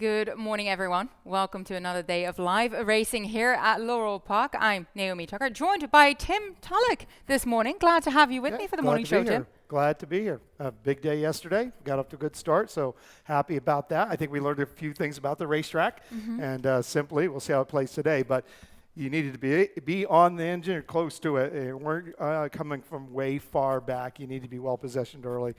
Good morning, everyone. Welcome to another day of live racing here at Laurel Park. I'm Naomi Tucker, joined by Tim Tulloch this morning. Glad to have you with me for the morning show, Tim. Glad to be here. A big day yesterday. Got up to a good start, so happy about that. I think we learned a few things about the racetrack, and simply we'll see how it plays today. But you needed to be on the engine or close to it. You weren't coming from way far back. You need to be well positioned early.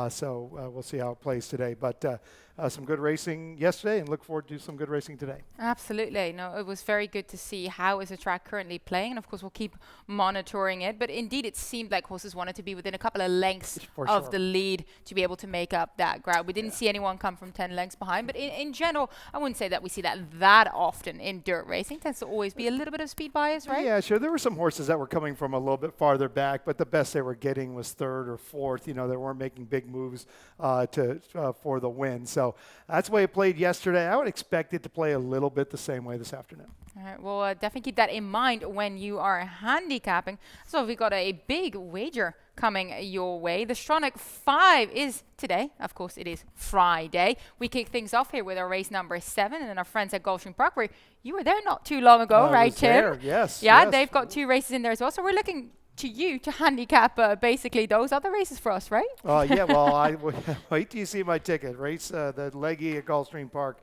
So we'll see how it plays today. But some good racing yesterday, and look forward to some good racing today. Absolutely. No, it was very good to see how is the track currently playing, and of course we'll keep monitoring it. But indeed, it seemed like horses wanted to be within a couple of lengths of the lead to be able to make up that ground. We didn't see anyone come from 10 lengths behind, but in general, I wouldn't say that we see that often in dirt racing. It tends to always be a little bit of speed bias, right? Yeah, sure. There were some horses that were coming from a little bit farther back, but the best they were getting was third or fourth. You know, they weren't making big moves for the win. So that's the way it played yesterday. I would expect it to play a little bit the same way this afternoon. All right, well, definitely keep that in mind when you are handicapping. So we got a big wager coming your way. The Stronach 5 is today. Of course, it is Friday. We kick things off here with our race number 7, and our friends at Gulfstream Park, where you were there not too long ago, right, Tim? There, yes. Yeah, yes. They've got 2 races in there as well. So we're looking to you to handicap basically those other races for us, right? Yeah, well, wait till you see my ticket. Race the Leggy at Gulfstream Park.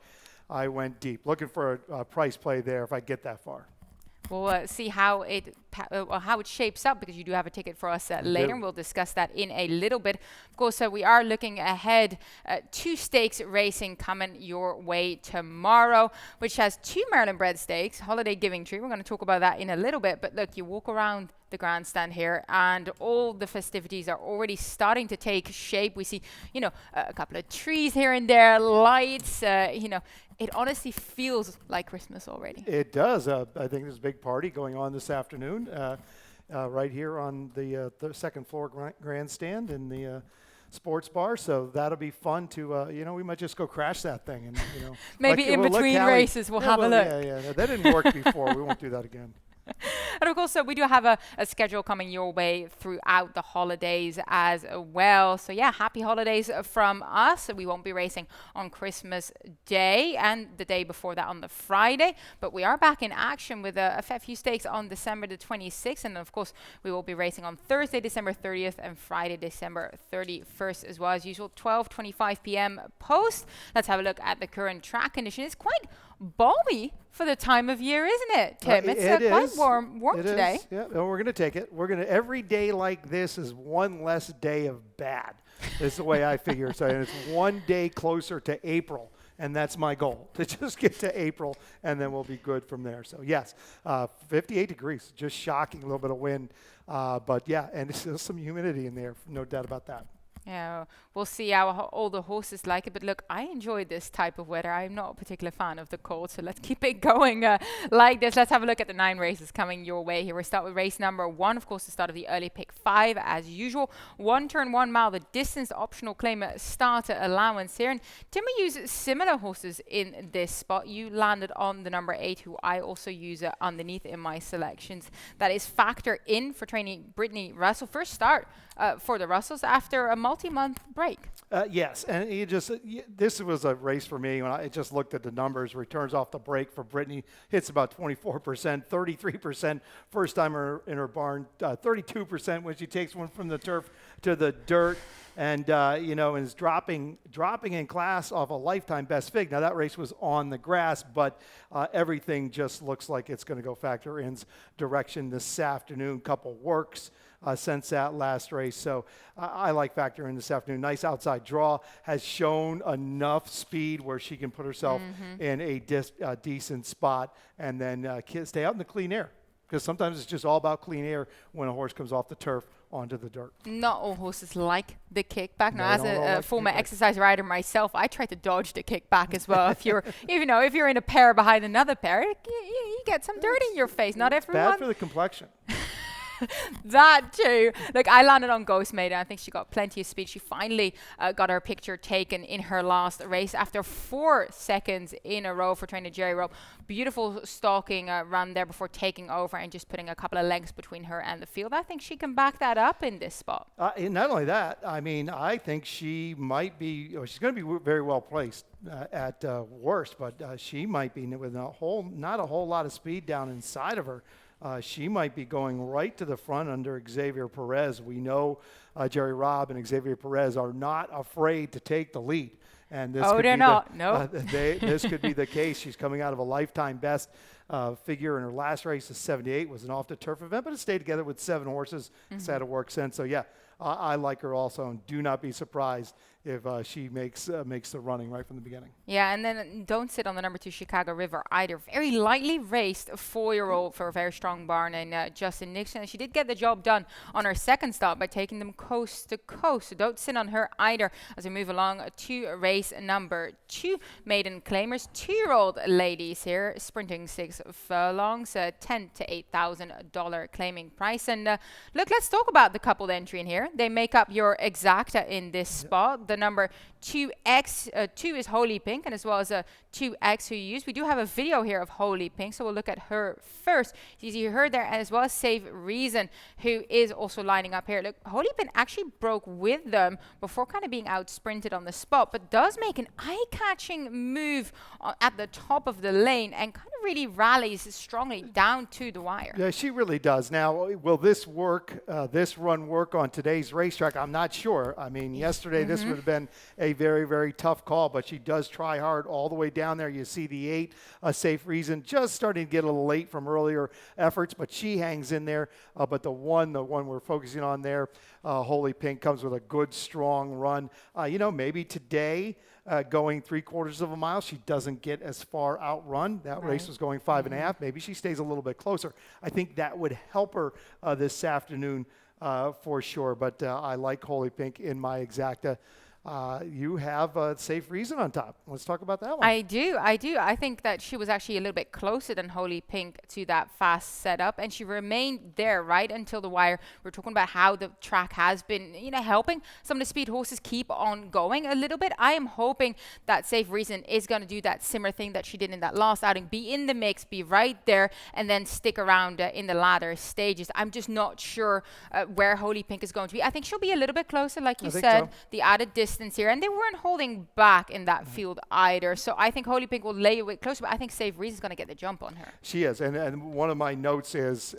I went deep, looking for a price play there if I get that far. We'll see how it shapes up, because you do have a ticket for us later, and we'll discuss that in a little bit. Of course, we are looking ahead. 2 stakes racing coming your way tomorrow, which has 2 Maryland bred stakes, Holiday Giving Tree. We're going to talk about that in a little bit. But look, you walk around the grandstand here, and all the festivities are already starting to take shape. We see, a couple of trees here and there, lights, it honestly feels like Christmas already. It does. I think there's a big party going on this afternoon right here on the second floor grandstand in the sports bar. So that'll be fun to, we might just go crash that thing. And maybe in between races we'll have a look. Yeah. That didn't work before. We won't do that again. And of course, we do have a schedule coming your way throughout the holidays as well. So yeah, happy holidays from us. We won't be racing on Christmas Day and the day before that on the Friday, but we are back in action with a fair few stakes on December the 26th. And of course, we will be racing on Thursday, December 30th and Friday, December 31st as well. As usual, 12:25 p.m. post. Let's have a look at the current track condition. It's quite balmy for the time of year, isn't it, Tim? It's quite warm today. Yeah, well, we're going to take it. Every day like this is one less day of bad. This is the way I figure. So and it's one day closer to April, and that's my goal, to just get to April, and then we'll be good from there. So yes, 58 degrees, just shocking, a little bit of wind. But yeah, and there's still some humidity in there, no doubt about that. Yeah, we'll see how all the horses like it. But look, I enjoy this type of weather. I'm not a particular fan of the cold, so let's keep it going like this. Let's have a look at the 9 races coming your way here. We'll start with race number 1, of course, the start of the early pick 5 as usual. 1 turn, 1 mile, the distance optional claim starter allowance here. And Tim, we use similar horses in this spot. You landed on the number 8, who I also use underneath in my selections. That is factor in for training Brittany Russell. First start for the Russells after a multi-month break. Yes, and this was a race for me when I just looked at the numbers. Returns off the break for Brittany hits about 24%, 33% first timer in her barn, 32% when she takes one from the turf to the dirt, and and is dropping in class off a lifetime best fig. Now that race was on the grass, but everything just looks like it's going to go factor in's direction this afternoon. Couple works since that last race. So I like factor in this afternoon. Nice outside draw, has shown enough speed where she can put herself in a decent spot, and then stay out in the clean air. Because sometimes it's just all about clean air when a horse comes off the turf onto the dirt. Not all horses like the kickback. Now, as a former exercise rider myself, I try to dodge the kickback as well. If you're in a pair behind another pair, you get some dirt in your face. Not everyone. Bad for the complexion. That too. Look, I landed on Ghost Maiden. I think she got plenty of speed. She finally got her picture taken in her last race after 4 seconds in a row for trainer Jerry Rope. Beautiful stalking run there before taking over and just putting a couple of lengths between her and the field. I think she can back that up in this spot. And not only that, I mean, I think she might be, she's going to be very well placed at worst, but she might be with not a whole lot of speed down inside of her. She might be going right to the front under Xavier Perez. We know Jerry Robb and Xavier Perez are not afraid to take the lead. And this they're not. No. This could be the case. She's coming out of a lifetime best figure in her last race of 78. Was an off-the-turf event, but it stayed together with 7 horses. It's had a work since. So, yeah, I like her also, and do not be surprised if she makes the running right from the beginning. Yeah, and then don't sit on the number 2 Chicago River either. Very lightly raced 4-year-old for a very strong barn and Justin Nixon. And she did get the job done on her second stop by taking them coast to coast. So don't sit on her either as we move along to race number 2. Maiden claimers, 2-year-old ladies here, sprinting 6 furlongs, $10,000 to $8,000 claiming price. And look, let's talk about the coupled entry in here. They make up your exacta in this spot. The number 2X, 2 is Holy Pink, and as well as a 2X who you use. We do have a video here of Holy Pink, so we'll look at her first. You see her there, and as well as Save Reason, who is also lining up here. Look, Holy Pink actually broke with them before kind of being out sprinted on the spot, but does make an eye-catching move at the top of the lane and kind of really rallies strongly down to the wire. Yeah, she really does. Now, will this work, this run work on today's racetrack? I'm not sure. I mean, yesterday this would have been a very, very tough call, but she does try hard all the way down there. You see the 8, Safe Reason, just starting to get a little late from earlier efforts, but she hangs in there. But the one we're focusing on there, Holy Pink, comes with a good, strong run. Maybe today, going 3/4 of a mile, she doesn't get as far outrun. That race was going 5.5. Maybe she stays a little bit closer. I think that would help her this afternoon for sure. But I like Holy Pink in my exacta. You have Safe Reason on top. Let's talk about that one. I do. I think that she was actually a little bit closer than Holy Pink to that fast setup, and she remained there right until the wire. We're talking about how the track has been, helping some of the speed horses keep on going a little bit. I am hoping that Safe Reason is going to do that similar thing that she did in that last outing, be in the mix, be right there, and then stick around in the latter stages. I'm just not sure where Holy Pink is going to be. I think she'll be a little bit closer, like you said, so. The added distance here, and they weren't holding back in that field either. So I think Holy Pink will lay a bit closer, but I think Save Reason is going to get the jump on her. She is, and one of my notes is,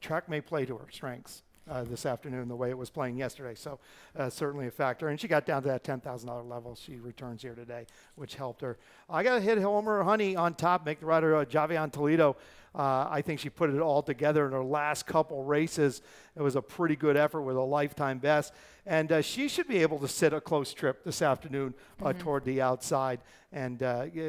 track may play to her strengths this afternoon the way it was playing yesterday. So certainly a factor. And she got down to that $10,000 level. She returns here today, which helped her. I got to hit Homer Honey on top, make the rider Javion Toledo. I think she put it all together in her last couple races. It was a pretty good effort with a lifetime best. And she should be able to sit a close trip this afternoon toward the outside and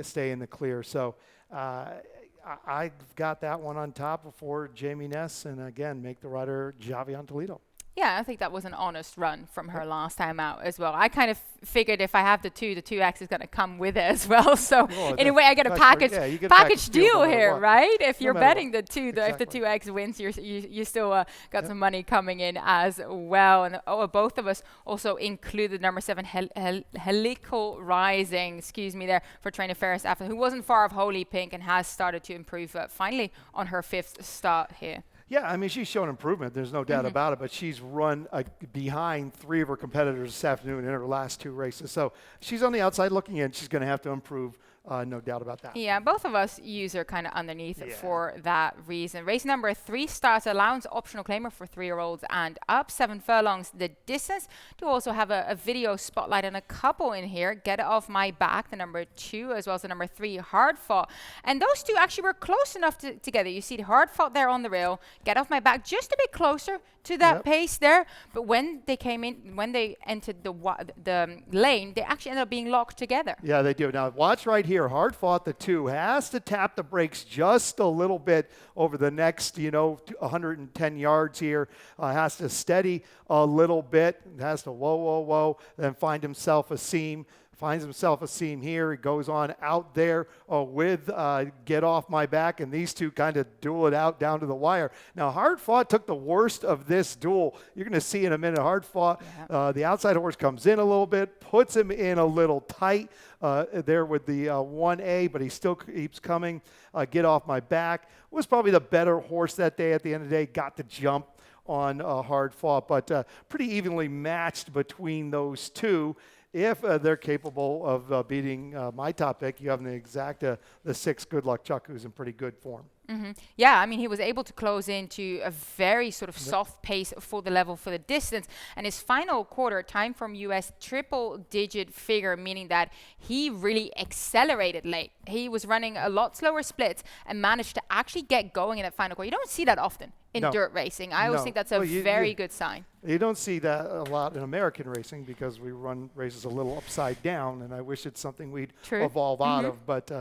stay in the clear. So I've got that one on top before Jamie Ness. And, again, make the rider Javion Toledo. Yeah, I think that was an honest run from her last time out as well. I kind of figured if I have the 2X is going to come with it as well. So in a way, I get a package deal here, right? If you're betting the 2, if the 2X wins, you still got some money coming in as well. And both of us also included number 7, Helical Rising, for trainer Ferris After, who wasn't far off Holy Pink and has started to improve finally on her 5th start here. Yeah, I mean, she's shown improvement. There's no doubt about it, but she's run behind 3 of her competitors this afternoon in her last 2 races. So she's on the outside looking in. She's going to have to improve, no doubt about that. Yeah, both of us use her kind of underneath for that reason. Race number 3 starts allowance optional claimer for 3-year-olds and up, 7 furlongs the distance. Do also have a video spotlight and a couple in here. Get It Off My Back, the number 2, as well as the number 3, Hard Fought. And those two actually were close enough together. You see the Hard Fought there on the rail, Get Off My Back just a bit closer to that pace there. But when they came in, when they entered the lane, they actually ended up being locked together. Yeah, they do. Now watch right here. Hard Fought, the 2, has to tap the brakes just a little bit over the next, 110 yards here. Has to steady a little bit. Has to whoa, then find himself a seam. finds himself a seam here. He goes on out there with Get Off My Back, and these two kind of duel it out down to the wire. Now, Hard Fought took the worst of this duel. You're going to see in a minute. Hard Fought, the outside horse comes in a little bit, puts him in a little tight there with the 1A, but he still keeps coming. Get Off My Back was probably the better horse that day. At the end of the day, got the jump on Hard Fought, but pretty evenly matched between those two. If they're capable of beating my top pick, you have the exacta, the 6 Good Luck Chuck, who's in pretty good form. Yeah, I mean, he was able to close into a very sort of soft pace for the level, for the distance. And his final quarter, time from US, triple-digit figure, meaning that he really accelerated late. He was running a lot slower splits and managed to actually get going in that final quarter. You don't see that often in dirt racing. I always think that's a very good sign. You don't see that a lot in American racing because we run races a little upside down, and I wish it's something we'd evolve out of. But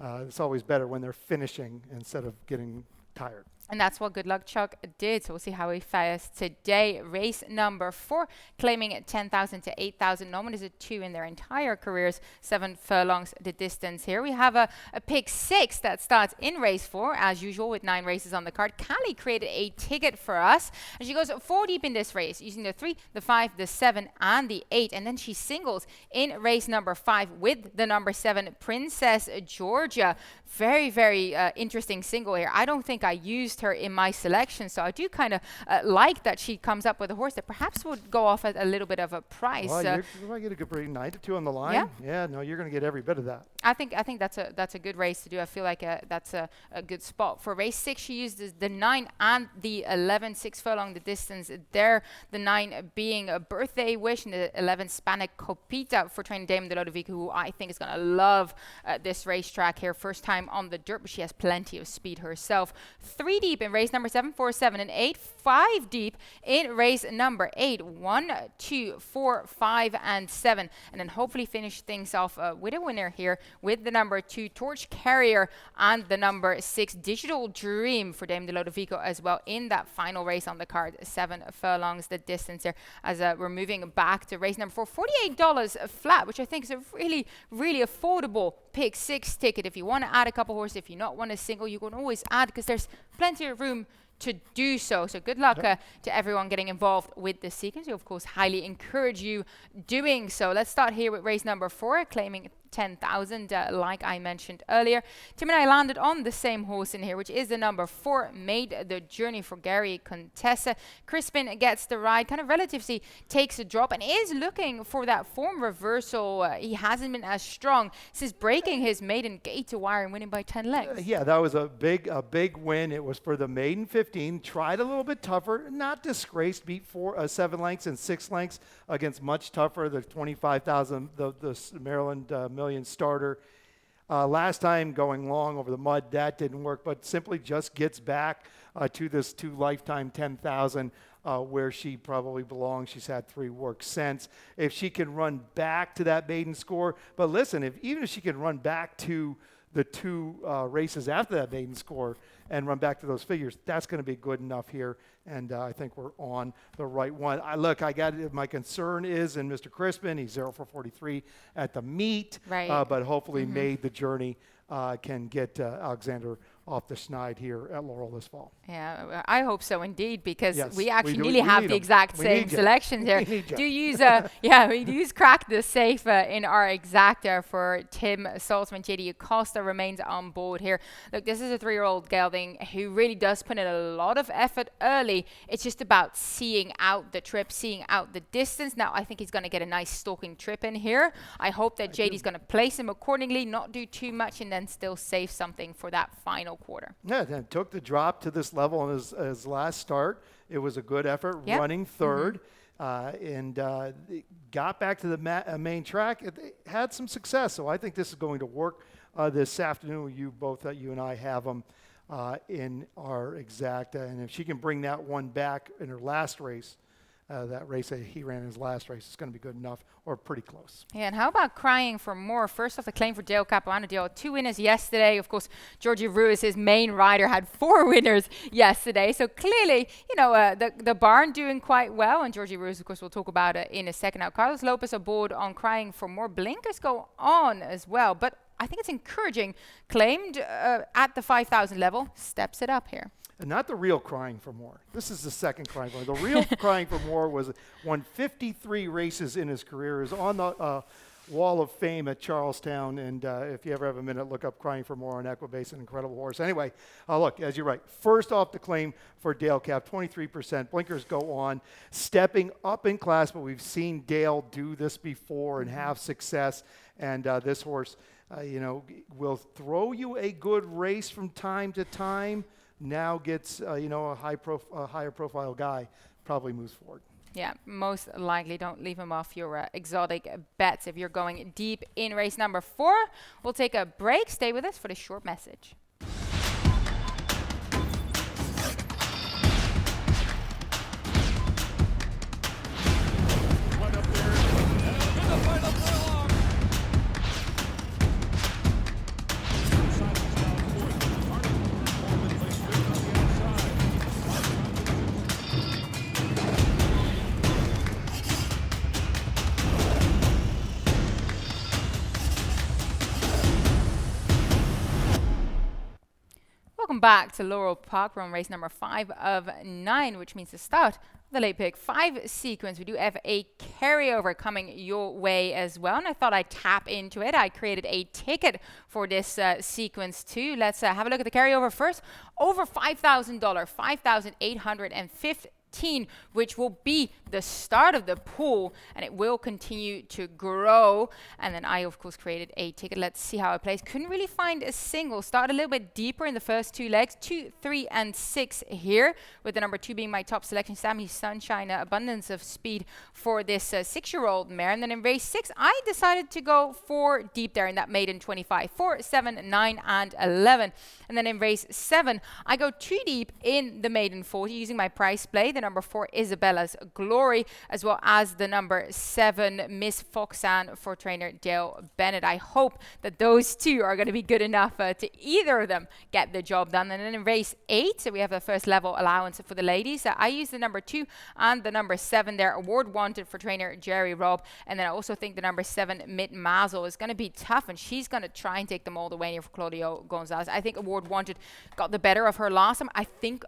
it's always better when they're finishing instead of getting tired. And that's what Good Luck Chuck did. So we'll see how he fares today. Race number 4, claiming 10,000 to 8,000. No one is a 2 in their entire careers. 7 furlongs the distance here. We have a pick 6 that starts in race 4, as usual, with 9 races on the card. Callie created a ticket for us. And she goes 4 deep in this race, using the 3, the 5, the 7, and the 8. And then she singles in race number 5 with the number 7, Princess Georgia. Very, very interesting single here. I don't think I used her in my selection, so I do kind of like that she comes up with a horse that perhaps would go off at a little bit of a price. Well, you might get a good 9 to 2 on the line. Yeah, no, you're going to get every bit of that. I think that's a good race to do. I feel like that's a good spot. For race 6, she used the 9 and the 11, 6 furlong the distance there. The 9 being a Birthday Wish, and the 11 Spanic Copita for trainer Damon de Lodovico, who I think is going to love this racetrack here. First time on the dirt, but she has plenty of speed herself. 3 deep in race number 7, 4, 7, and 8. 5 deep in race number 8. 1, 2, 4, 5, and 7. And then hopefully finish things off with a winner here with the number 2 Torch Carrier and the number 6 Digital Dream for Dame de Lodovico as well in that final race on the card. 7 furlongs the distance here, as we're moving back to race number 4. $48 flat, which I think is a really, really affordable pick 6 ticket. If you want to add a couple horses, if you not want a single, you can always add because there's plenty of room to do so. So good luck to everyone getting involved with the sequence. We, of course, highly encourage you doing so. Let's start here with race number 4, claiming 10,000, like I mentioned earlier. Tim and I landed on the same horse in here, which is the number 4, Made the Journey for Gary Contessa. Crispin gets the ride, kind of relatively takes a drop and is looking for that form reversal. He hasn't been as strong since breaking his maiden gate to wire and winning by 10 lengths. Yeah, that was a big win. It was for the maiden 15. Tried a little bit tougher, not disgraced, beat 7 lengths and 6 lengths against much tougher, the 25,000, the Maryland Million starter. Last time going long over the mud, that didn't work, but simply just gets back to this 2 lifetime 10,000 where she probably belongs. She's had 3 work since. If she can run back to that maiden score, but listen, even if she can run back to the 2 races after that maiden score and run back to those figures, that's going to be good enough here. And I think we're on the right one. My concern is in Mr. Crispin. He's 0 for 43 at the meet, but hopefully Made the Journey can get Alexander off the schneid here at Laurel this fall. Yeah, I hope so indeed, because we actually nearly have the exact same selections here. Do we use Crack the Safe in our exacta for Tim Saltzman. JD Acosta remains on board here. Look, this is a 3-year-old gelding who really does put in a lot of effort early. It's just about seeing out the trip, seeing out the distance. Now, I think he's going to get a nice stalking trip in here. I hope that JD's going to place him accordingly, not do too much, and then still save something for that final quarter. Yeah, then took the drop to this level in his last start. It was a good effort, running third, and got back to the main track. It had some success, so I think this is going to work this afternoon. You and I have them in our exacta, and if she can bring that one back in her last race, that race that he ran in his last race is going to be good enough or pretty close. Yeah, and how about crying for more? First off, the claim for Dale Capuano. Dale, 2 winners yesterday. Of course, Georgie Ruiz, his main rider, had 4 winners yesterday. So clearly, the barn doing quite well. And Georgie Ruiz, of course, we'll talk about it in a second. Now, Carlos Lopez aboard on crying for more. Blinkers go on as well. But I think it's encouraging. Claimed at the 5,000 level. Steps it up here. And not the real crying for more. This is the second crying for more. The real crying for more won 53 races in his career, is on the Wall of Fame at Charlestown. And if you ever have a minute, look up Crying for More on Equibase, an incredible horse. Anyway, look, as you're right, first off the claim for Dale Cap, 23%. Blinkers go on, stepping up in class, but we've seen Dale do this before and have success. And this horse, will throw you a good race from time to time. Now gets, a higher profile guy, probably moves forward. Yeah, most likely. Don't leave him off your exotic bets if you're going deep in race number 4. We'll take a break. Stay with us for the short message. Welcome back to Laurel Park. We're on race number 5 of 9, which means the start of the late pick 5 sequence. We do have a carryover coming your way as well, and I thought I'd tap into it. I created a ticket for this sequence too. Let's have a look at the carryover first. Over $5,000, $5,815. Which will be the start of the pool, and it will continue to grow. And then I of course created a ticket. Let's see how it plays. Couldn't really find a single. Start a little bit deeper in the first 2 legs, 2, 3, and 6 here, with the number 2 being my top selection, Sammy Sunshine. Abundance of speed for this 6-year-old mare. And then in race 6 I decided to go 4 deep there in that maiden 25, 4, 7, 9, and 11. And then in race 7 I go 2 deep in the maiden 40 using my price play, the number 4 Isabella's Glory, as well as the number 7 Miss Foxanne for trainer Dale Bennett. I hope that those 2 are going to be good enough to either of them get the job done. And then in race 8, so we have the first level allowance for the ladies. I use the number 2 and the number 7 there, Award Wanted for trainer Jerry Robb. And then I also think the number 7 Mid Mazel is going to be tough, and she's going to try and take them all the way here for Claudio Gonzalez. I think Award Wanted got the better of her last time.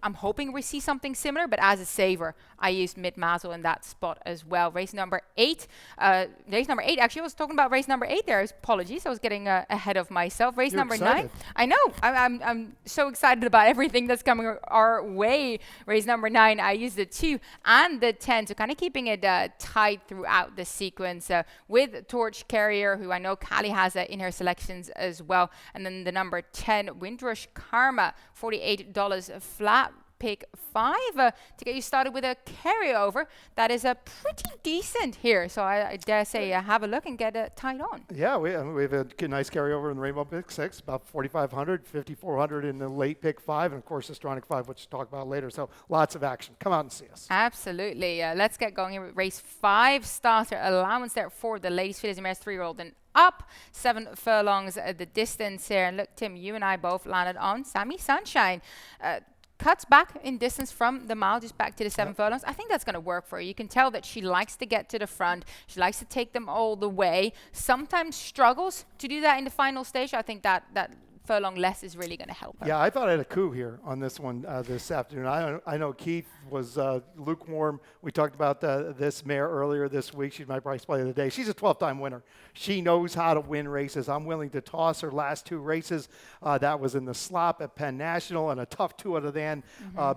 I'm hoping we see something similar, but as a saver, I used Mid Mazel in that spot as well. Race number 8. Actually, I was talking about race number 8 there. Apologies, I was getting ahead of myself. Race number 9. I know. I'm so excited about everything that's coming our way. Race number 9. I used the 2 and the 10, so kind of keeping it tight throughout the sequence with Torch Carrier, who I know Callie has in her selections as well. And then the number 10, Windrush Karma, $48 flat. Pick 5 to get you started with a carryover that is pretty decent here. So I dare say have a look and get it tied on. Yeah, we have a nice carryover in the Rainbow Pick 6, about 4,500, 5,400 in the late Pick 5, and of course the Astronic 5, which we'll talk about later. So lots of action. Come out and see us. Absolutely. Let's get going here with race 5. Starter allowance there for the ladies. Fillies and mares 3-year-old and up. 7 furlongs the distance here. And look, Tim, you and I both landed on Sammy Sunshine. Cuts back in distance from the mile, just back to the 7 furlongs. I think that's going to work for her. You can tell that she likes to get to the front. She likes to take them all the way. Sometimes struggles to do that in the final stage. I think that furlong less is really going to help her. Yeah, I thought I had a coup here on this one this afternoon. I know Keith was lukewarm. We talked about this mare earlier this week. She's my price play of the day. She's a 12-time winner. She knows how to win races. I'm willing to toss her last 2 races. That was in the slop at Penn National and a tough 2 out of the end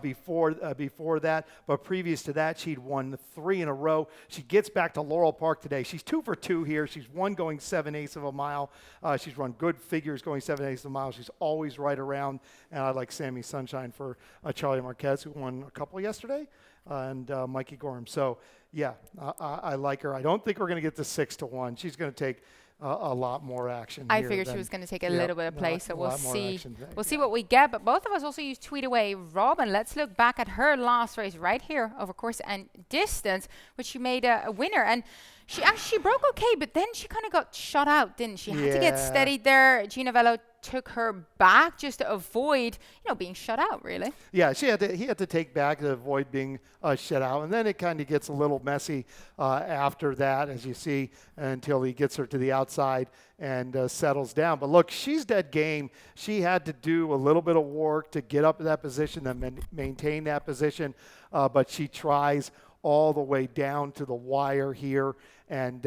before that. But previous to that, she'd won 3 in a row. She gets back to Laurel Park today. She's 2 for 2 here. She's won going 7/8 of a mile. She's run good figures going 7/8 of a mile. She's always right around. And I like Sammy Sunshine for Charlie Marquez, who won a couple yesterday, and Mikey Gorham. So, yeah, I like her. I don't think we're going to get to 6-1. She's going to take a lot more action I here. figured she was going to take a Yep, little bit of place, so a we'll lot more see. action. We'll see Yeah. what we get. But both of us also use Tweet Away Robin. Let's look back at her last race right here over course and distance, which she made a winner. And she broke okay, but then she kind of got shot out, didn't she? Had to get Yeah. steadied there. Gina Vello took her back just to avoid, being shut out, really. Yeah, he had to take back to avoid being shut out, and then it kind of gets a little messy after that, as you see, until he gets her to the outside and settles down. But look, she's dead game. She had to do a little bit of work to get up to that position and maintain that position, but she tries all the way down to the wire here and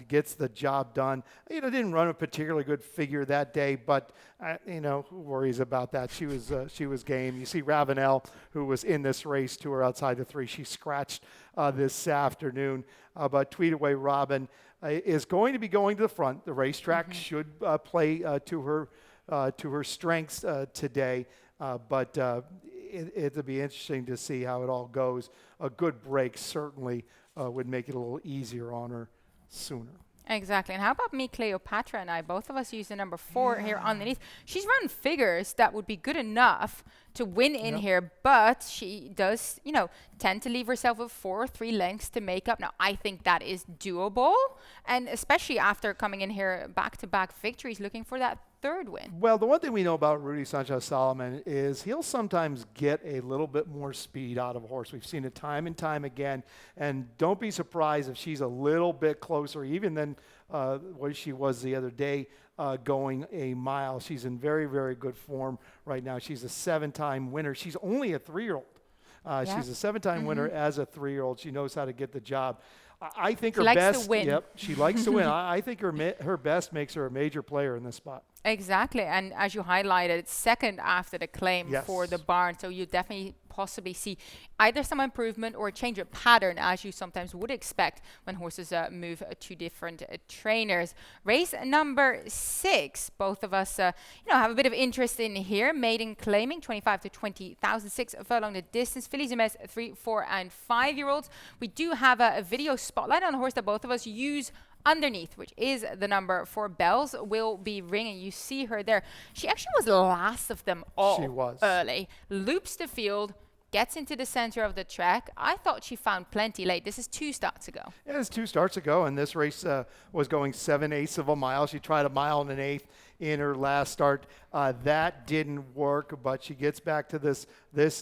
gets the job done. Didn't run a particularly good figure that day, but who worries about that? She was game. You see Ravenel, who was in this race to her outside the 3. She scratched this afternoon, but Tweet Away Robin is going to be going to the front. The racetrack should play to her strengths today, but it'll be interesting to see how it all goes. A good break certainly would make it a little easier on her sooner. Exactly. And how about me, Cleopatra, and I? Both of us use the number 4 here underneath. She's run figures that would be good enough to win in here, but she does, tend to leave herself with 4 or 3 lengths to make up. Now, I think that is doable, and especially after coming in here back-to-back victories, looking for that 3rd win. Well, the one thing we know about Rudy Sanchez-Solomon is he'll sometimes get a little bit more speed out of a horse. We've seen it time and time again, and don't be surprised if she's a little bit closer even than what she was the other day going a mile. She's in very, very good form right now. She's a 7-time winner. She's only a 3-year-old. She's a 7-time winner as a 3-year-old. She knows how to get the job. I think her best. To win. Yep, she likes to win. I think her best makes her a major player in this spot. Exactly, and as you highlighted, it's second after the claim for the barn, so you definitely possibly see either some improvement or a change of pattern, as you sometimes would expect when horses move to different trainers. Race number 6, both of us have a bit of interest in here. Maiden claiming 25 to 20,000, 6 furlong the distance. Fillies and Mess 3, 4, and 5-year-olds. We do have a video spotlight on a horse that both of us use underneath, which is the number 4. Bells will be ringing. You see her there. She actually was last of them all. She was. Early. Loops the field, gets into the center of the track. I thought she found plenty late. This is 2 starts ago. Yeah, it's 2 starts ago, and this race was going 7/8 of a mile. She tried a 1 1/8 in her last start. That didn't work, but she gets back to this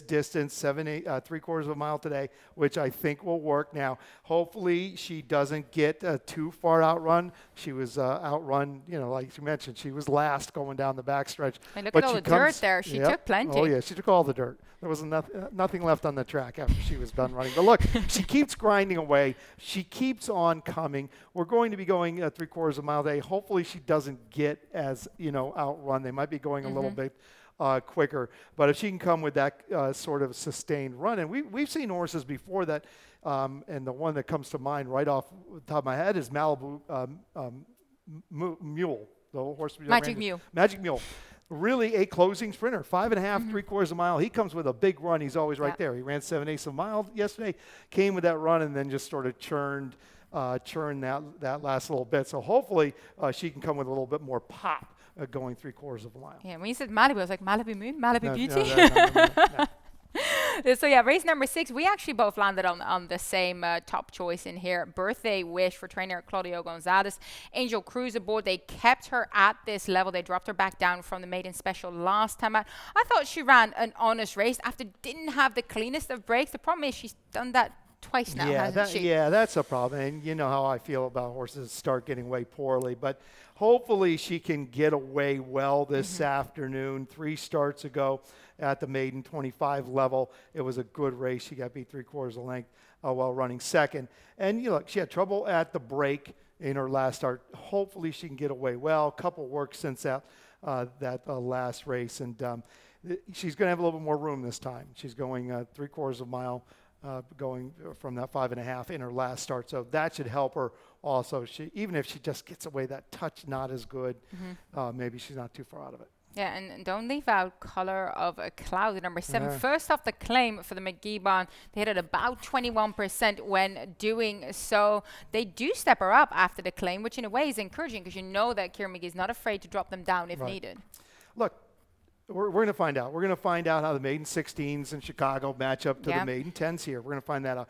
distance, 3/4 of a mile today, which I think will work. Now, hopefully she doesn't get too far outrun. She was outrun, like you mentioned, she was last going down the backstretch. And look at all the dirt there. She took plenty. Oh, yeah, she took all the dirt. There was nothing left on the track after she was done running. But look, she keeps grinding away. She keeps on coming. We're going to be going 3/4 of a mile today. Hopefully she doesn't get as, outrun. They might be going a little bit quicker. But if she can come with that sort of sustained run, and we've seen horses before that, and the one that comes to mind right off the top of my head is Malibu Mule, the horse. Magic Mule. Magic Mule. Really a closing sprinter, 5.5, 3/4 of a mile. He comes with a big run. He's always right there. He ran 7/8 of a mile yesterday, came with that run, and then just sort of churned that last little bit. So hopefully she can come with a little bit more pop going 3/4 of a mile. Yeah, when you said Malibu, I was like, Malibu Moon, Malibu Beauty? No. So yeah, race number 6, we actually both landed on the same top choice in here. Birthday Wish for trainer Claudio Gonzalez. Angel Cruz aboard. They kept her at this level. They dropped her back down from the maiden special last time out. I thought she ran an honest race after didn't have the cleanest of breaks. The problem is she's done that twice now, hasn't she? Yeah, that's a problem. And you know how I feel about horses that start getting away poorly. But hopefully she can get away well this afternoon. 3 starts ago at the maiden 25 level. It was a good race. She got beat 3/4 of length while running second. And look, she had trouble at the break in her last start. Hopefully she can get away well. A couple works since that last race. And she's going to have a little bit more room this time. She's going 3/4 of a mile. Going from that 5.5 in her last start. So that should help her also. Even if she just gets away that touch not as good, maybe she's not too far out of it. Yeah, and don't leave out Color of a Cloud, number 7. Yeah. First off the claim for the McGee bond, they hit at about 21% when doing so. They do step her up after the claim, which in a way is encouraging because you know that Kieran McGee is not afraid to drop them down if Right. needed. Look, we're going to find out. We're going to find out how the maiden 16s in Chicago match up to the maiden 10s here. We're going to find that out.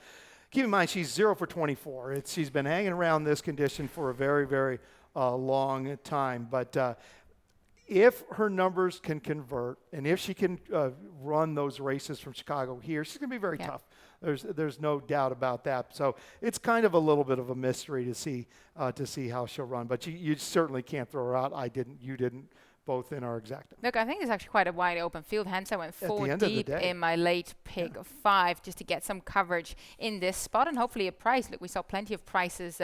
Keep in mind, she's 0 for 24. She's been hanging around this condition for a very, very long time. But if her numbers can convert, and if she can run those races from Chicago here, she's going to be very tough. There's no doubt about that. So it's kind of a little bit of a mystery to see how she'll run. But you certainly can't throw her out. I didn't. You didn't. Both in our exacta. Look, I think it's actually quite a wide open field, hence I went 4 deep in my late pick of 5 just to get some coverage in this spot and hopefully a price. Look, we saw plenty of prices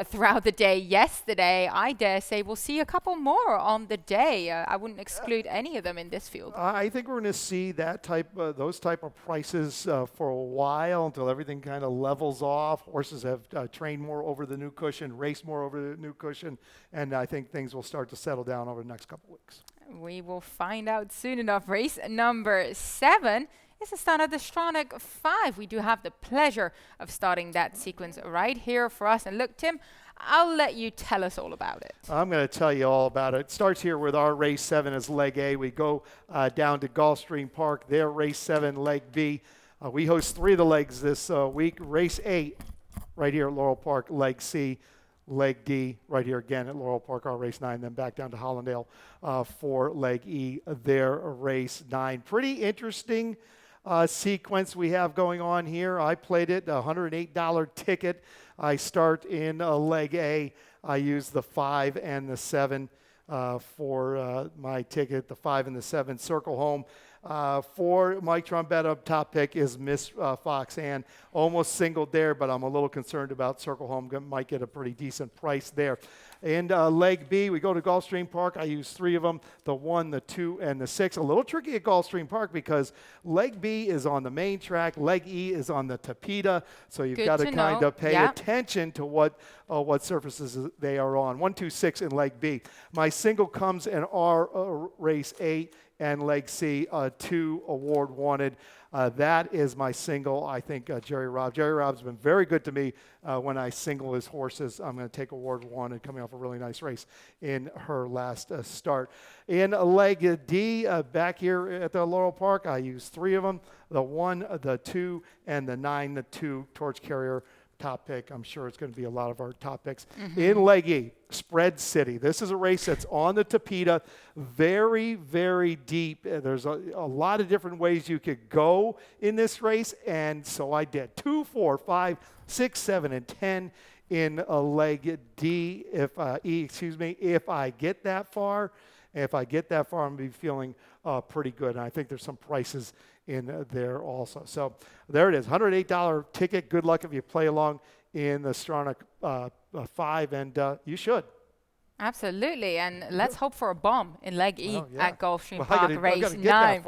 throughout the day yesterday. I dare say we'll see a couple more on the day. I wouldn't exclude any of them in this field. I think we're going to see those type of prices for a while until everything kind of levels off. Horses have trained more over the new cushion, raced more over the new cushion, and I think things will start to settle down over the next couple of weeks. We will find out soon enough. Race number 7 is the start of the Stronach 5. We do have the pleasure of starting that sequence right here for us. And look, Tim, I'll let you tell us all about it. I'm going to tell you all about it. It starts here with our race 7 as leg A. We go down to Gulfstream Park. There, race 7, leg B. We host 3 of the legs this week. Race 8 right here at Laurel Park, leg C. Leg D right here again at Laurel Park, our race 9, then back down to Hollandale for leg E, their race 9. Pretty interesting sequence we have going on here. I played it, $108 ticket. I start in leg A. I use the 5 and the 7 for my ticket. The 5 and the 7 circle home. For Mike Trombetta, top pick is Miss Foxanne. Almost singled there, but I'm a little concerned about Circle Home. Might get a pretty decent price there. And leg B, we go to Gulfstream Park. I use 3 of them, the 1, the 2, and the 6. A little tricky at Gulfstream Park because leg B is on the main track. Leg E is on the Tapeta. So you've got to kind of pay attention to what surfaces they are on. 1, 2, 6 in leg B. My single comes in our race 8. And leg C, 2 award wanted. That is my single. I think Jerry Robb. Jerry Robb's been very good to me when I single his horses. I'm going to take award wanted, coming off a really nice race in her last start. In leg D, back here at the Laurel Park, I use 3 of them: the 1, the 2, and the 9. The 2 Torch Carrier. Top pick. I'm sure it's going to be a lot of our top picks. In leg E, Spread City. This is a race that's on the Tapeta, very, very deep. There's a lot of different ways you could go in this race, and so I did. 2, 4, 5, 6, 7, and 10 in a leg D. If I get that far, I'm going to be feeling pretty good. And I think there's some prices in there also. So there it is, $108 ticket. Good luck if you play along in the Stronach 5, and you should. Absolutely, and let's hope for a bomb in leg E at Gulfstream Park, race 9.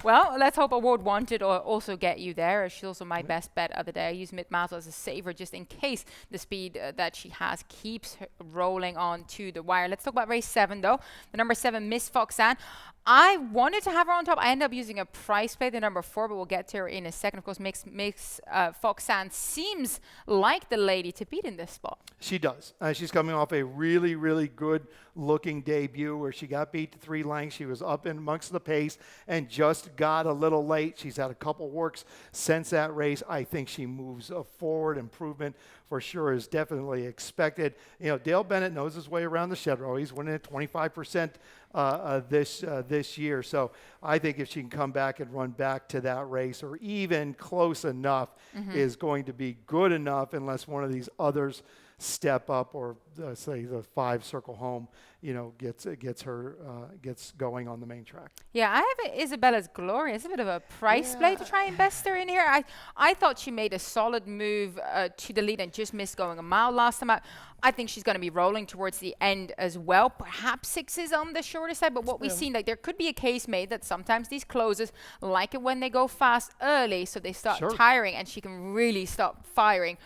Well, let's hope Award Wanted or also get you there. She's also my best bet of the day. I use Mid-Mazel as a saver just in case the speed that she has keeps rolling on to the wire. Let's talk about race 7, though. The number 7, Miss Foxanne. I wanted to have her on top. I ended up using a price play, the number 4, but we'll get to her in a second. Of course, Miss Foxanne seems like the lady to beat in this spot. She does. She's coming off a really, really good looking debut where she got beat to 3 lengths. She was up in amongst the pace and just got a little late. She's had a couple works since that race. I think she moves forward. Improvement for sure is definitely expected. You know, Dale Bennett knows his way around the shed row. He's winning at 25% this year. So I think if she can come back and run back to that race or even close enough is going to be good enough unless one of these others step up or say the 5 circle home, you know, gets going on the main track. Yeah, I have Isabella's Glory. It's a bit of a price play to try and best her in here. I thought she made a solid move to the lead and just missed going a mile last time out. I think she's going to be rolling towards the end as well. Perhaps 6 is on the shorter side, but what we've seen, like there could be a case made that sometimes these closers like it when they go fast early, so they start tiring and she can really start firing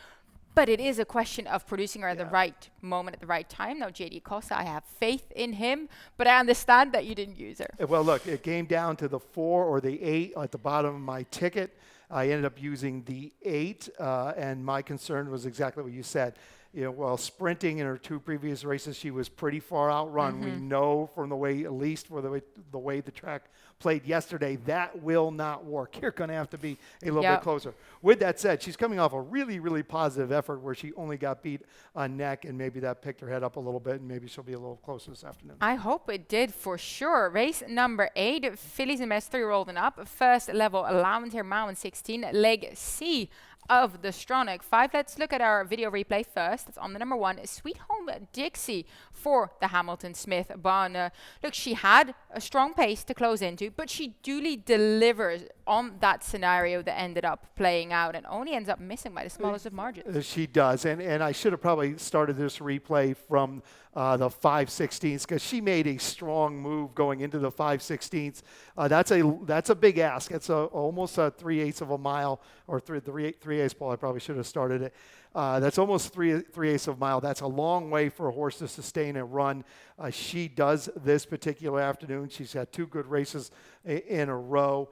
But it is a question of producing her at the Yeah. right moment, at the right time. Now, JD Acosta, I have faith in him, but I understand that you didn't use her. Well, look, it came down to the 4 or the 8 at the bottom of my ticket. I ended up using the 8, and my concern was exactly what you said. While sprinting in her 2 previous races, she was pretty far outrun. We know from the way, at least for the way the track played yesterday, that will not work. You're going to have to be a little bit closer. With that said, she's coming off a really, really positive effort where she only got beat on neck, and maybe that picked her head up a little bit, and maybe she'll be a little closer this afternoon. I hope it did for sure. Race number 8, Fillies and Mess 3 rolling up. First level allowance here, Mountain 16, leg C of the Stronach 5. Let's look at our video replay first. It's on the number 1, Sweet Home Dixie for the Hamilton Smith barn. Look, she had a strong pace to close into, but she duly delivers on that scenario that ended up playing out and only ends up missing by the smallest of margins. She does, and I should have probably started this replay from the 5/16 because she made a strong move going into the 5/16. That's a big ask. It's almost a 3/8 of a mile, or 3/8 ball. I probably should have started it. That's almost 3/8 of a mile. That's a long way for a horse to sustain a run. She does this particular afternoon. She's had 2 good races in a row,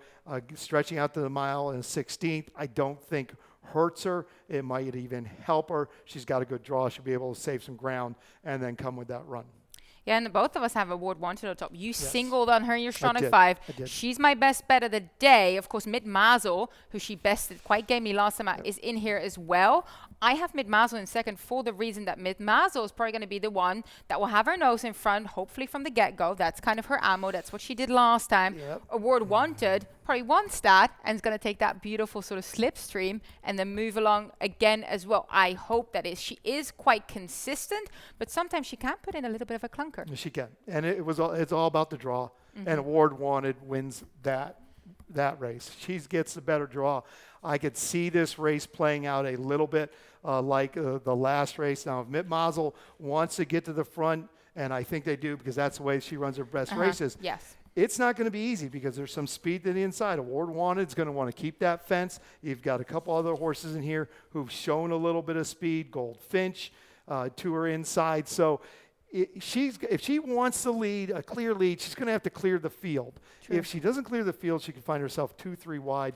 stretching out to the mile and 16th. I don't think hurts her. It might even help her. She's got a good draw. She'll be able to save some ground and then come with that run. Yeah, and both of us have award wanted on top. You singled on her in your Stronach 5. I did. She's my best bet of the day. Of course, Mid Mazel, who she bested quite gamely last time out, is in here as well. I have Mid Mazel in second for the reason that Mid Mazel is probably going to be the one that will have her nose in front, hopefully from the get-go. That's kind of her ammo. That's what she did last time. Yep. Award wanted, probably one stat, and is going to take that beautiful sort of slipstream and then move along again as well. I hope that she is quite consistent, but sometimes she can put in a little bit of a clunker. She can, and it's all about the draw. And Award Wanted wins that race. She gets the better draw. I could see this race playing out a little bit like the last race. Now, if Mitt Mazel wants to get to the front, and I think they do because that's the way she runs her best races. Yes. It's not going to be easy because there's some speed to the inside. Award Wanted is going to want to keep that fence. You've got a couple other horses in here who've shown a little bit of speed. Goldfinch to her inside. So if she wants to lead, a clear lead, she's going to have to clear the field. True. If she doesn't clear the field, she can find herself 2-3 wide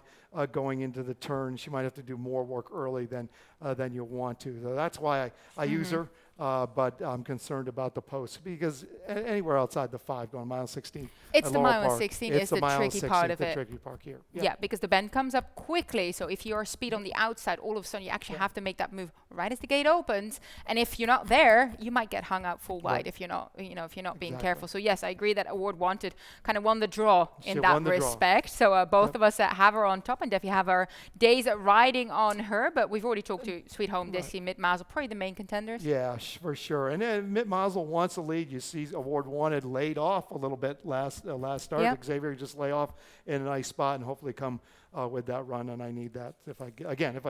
going into the turn. She might have to do more work early than you'll want to. So that's why I use her. But I'm concerned about the post because anywhere outside the 5 going mile 16. It's the Laurel mile Park, 16 it's is the tricky part of the it. tricky part here. Yeah, because the bend comes up quickly. So if you're speed on the outside, all of a sudden you actually have to make that move right as the gate opens. And if you're not there, you might get hung out full wide if you're not, being careful. So yes, I agree that Award Wanted kind of won the draw in that respect. So both of us have her on top and definitely have our days riding on her. But we've already talked to Sweet Home Dixie, Mid Mazel, probably the main contenders. Yeah, for sure. And then Mitt Mazel wants to lead. You see Award Wanted laid off a little bit last start. Yep. Xavier just lay off in a nice spot and hopefully come with that run. And I need that if I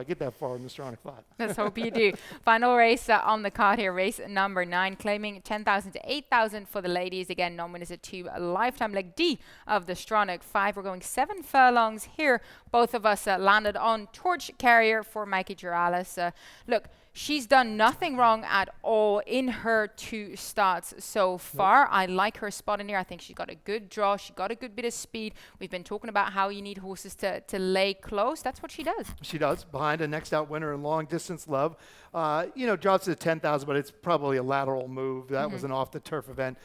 get that far in the Stronach 5. Let's hope you do. Final race on the card here, race number 9, claiming 10,000 to 8,000 for the ladies. Again, nominated to a lifetime leg D of the Stronach 5. We're going 7 furlongs here. Both of us landed on Torch Carrier for Mikey Girales. Look, she's done nothing wrong at all in her 2 starts so far. I like her spot in here. I think she's got a good draw. She got a good bit of speed. We've been talking about how you need horses to lay close. That's what she does. She does. Behind a next out winner in Long Distance Love. Drops to 10,000, but it's probably a lateral move. That was an off-the-turf event.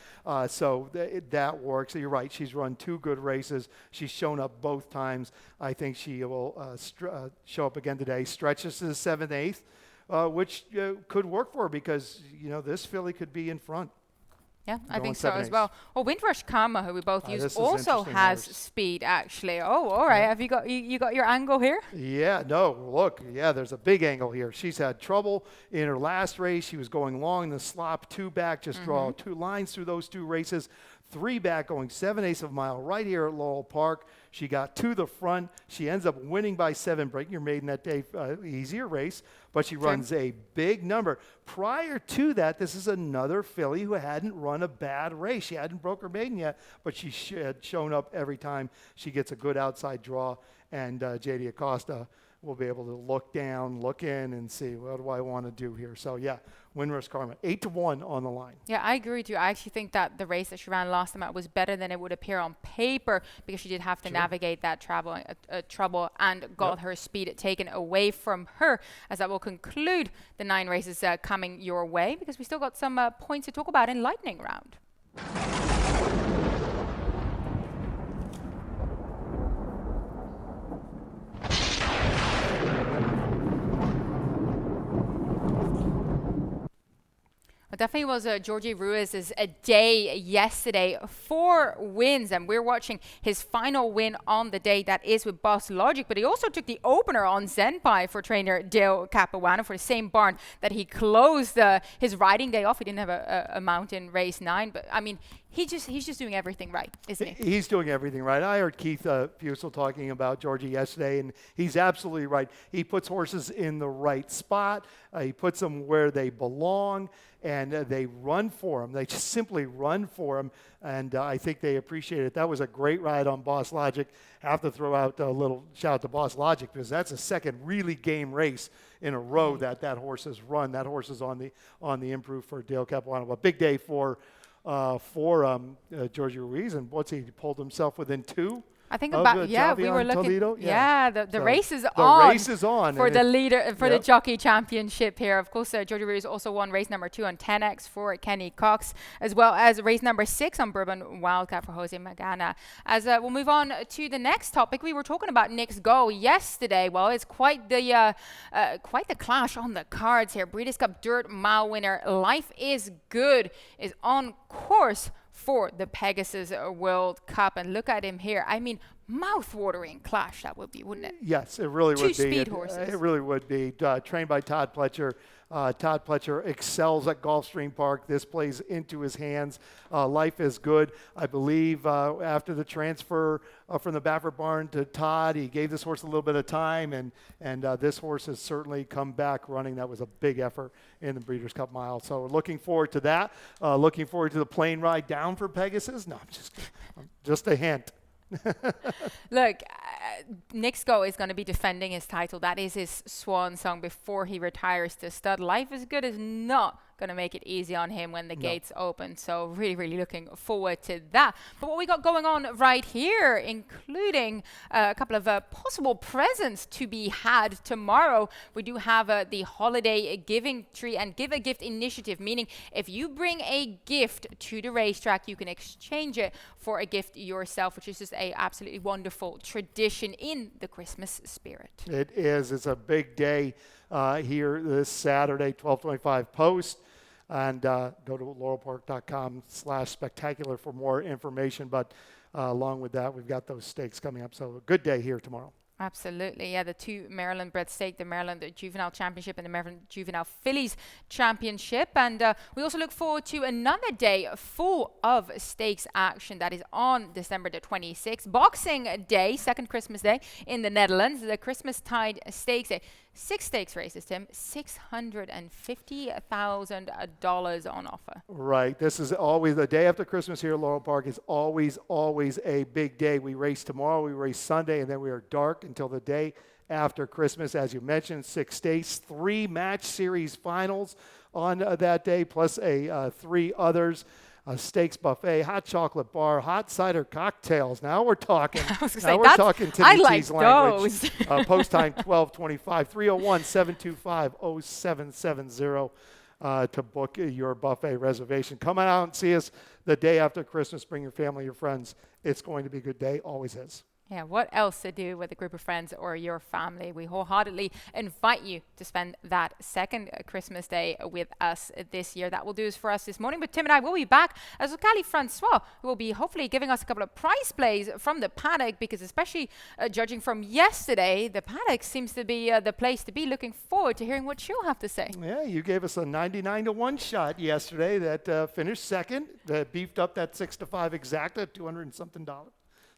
So that works. So you're right. She's run 2 good races. She's shown up both times. I think she will show up again today. Stretches to the 7th, 8th. Which could work for her because, this filly could be in front. Yeah, I think so as well. Well, Windrush Karma, who we both use, also has speed, actually. Oh, all right. Have you got your angle here? Yeah, no, look. Yeah, there's a big angle here. She's had trouble in her last race. She was going long in the slop, 2 back, just draw 2 lines through those 2 races. 3 back going 7/8 of a mile right here at Laurel Park. She got to the front. She ends up winning by 7, breaking her maiden that day. Easier race, but she runs a big number. Prior to that, this is another filly who hadn't run a bad race. She hadn't broke her maiden yet, but she had shown up every time. She gets a good outside draw, and J.D. Acosta we'll be able to look down, look in, and see what do I want to do here. So yeah, win risk karma 8-1 on the line. Yeah, I agree with you. I actually think that the race that she ran last time out was better than it would appear on paper because she did have to navigate that trouble and got her speed taken away from her. As that will conclude the 9 races coming your way, because we still got some points to talk about in lightning round. It definitely was Georgie Ruiz's a day yesterday. 4 wins, and we're watching his final win on the day. That is with Boss Logic, but he also took the opener on Zenpai for trainer Dale Capuano for the same barn that he closed his riding day off. He didn't have a mountain race 9, but I mean, he's just doing everything right, isn't he? He's doing everything right. I heard Keith Fusel talking about Georgie yesterday, and he's absolutely right. He puts horses in the right spot. He puts them where they belong, and they run for him. They just simply run for him, and I think they appreciate it. That was a great ride on Boss Logic. Have to throw out a little shout out to Boss Logic, because that's a second really game race in a row that horse has run. That horse is on the improve for Dale Capuano. A big day for Georgie Ruiz, and what's he pulled himself within 2? I think about we were looking. Toledo? The race is on. The race is on for the leader for the jockey championship here. Of course, Georgie Ruiz also won race number 2 on 10X for Kenny Cox, as well as race number 6 on Bourbon Wildcat for Jose Magana. As we'll move on to the next topic, we were talking about Knicks Go yesterday. Well, it's quite the clash on the cards here. Breeders' Cup Dirt Mile winner Life is Good is on course for the Pegasus World Cup, and look at him here. I mean, mouth-watering clash that would be, wouldn't it? Yes, it really would be. 2 speed horses. It really would be. Trained by Todd Pletcher. Todd Pletcher excels at Gulfstream Park. This plays into his hands. Life is Good. I believe after the transfer from the Baffert barn to Todd, he gave this horse a little bit of time, and this horse has certainly come back running. That was a big effort in the Breeders' Cup Mile. So looking forward to that. Looking forward to the plane ride down for Pegasus. No, I'm just a hint. Look, Knicks Go is going to be defending his title. That is his swan song before he retires to stud. Life is Good is not going to make it easy on him when the gates open. So really, really looking forward to that. But what we got going on right here, including a couple of possible presents to be had tomorrow. We do have the holiday giving tree and give a gift initiative, meaning if you bring a gift to the racetrack, you can exchange it for a gift yourself, which is just a absolutely wonderful tradition in the Christmas spirit. It is. It's a big day here this Saturday, 12:25 post. And go to laurelpark.com/spectacular for more information. But along with that, we've got those stakes coming up. So a good day here tomorrow. Absolutely, yeah. The 2 Maryland bred stake, the Maryland Juvenile Championship and the Maryland Juvenile Fillies Championship. And we also look forward to another day full of stakes action. That is on December the 26th. Boxing Day, second Christmas Day in the Netherlands. The Christmas Tide Stakes Day. 6 stakes races, Tim. $650,000 on offer. Right. This is always the day after Christmas here at Laurel Park is always a big day. We race tomorrow, we race Sunday, and then we are dark until the day after Christmas. As you mentioned, 6 stakes, 3 match series finals on that day, plus 3 others. A steaks buffet, hot chocolate bar, hot cider cocktails. Now we're talking. Now we're talking Timmy T's language. Post time 12:25, 301-725-0770 to book your buffet reservation. Come on out and see us the day after Christmas. Bring your family, your friends. It's going to be a good day. Always is. Yeah, what else to do with a group of friends or your family? We wholeheartedly invite you to spend that second Christmas day with us this year. That will do us for us this morning. But Tim and I will be back as well. Callie Francois, who will be hopefully giving us a couple of prize plays from the paddock, because especially judging from yesterday, the paddock seems to be the place to be. Looking forward to hearing what she'll have to say. Yeah, you gave us a 99-1 shot yesterday that finished second, that beefed up that 6-5 exacta, $200 and something.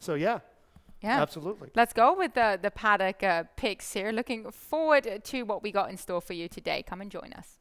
So yeah. Yeah, absolutely. Let's go with the paddock picks here. Looking forward to what we got in store for you today. Come and join us.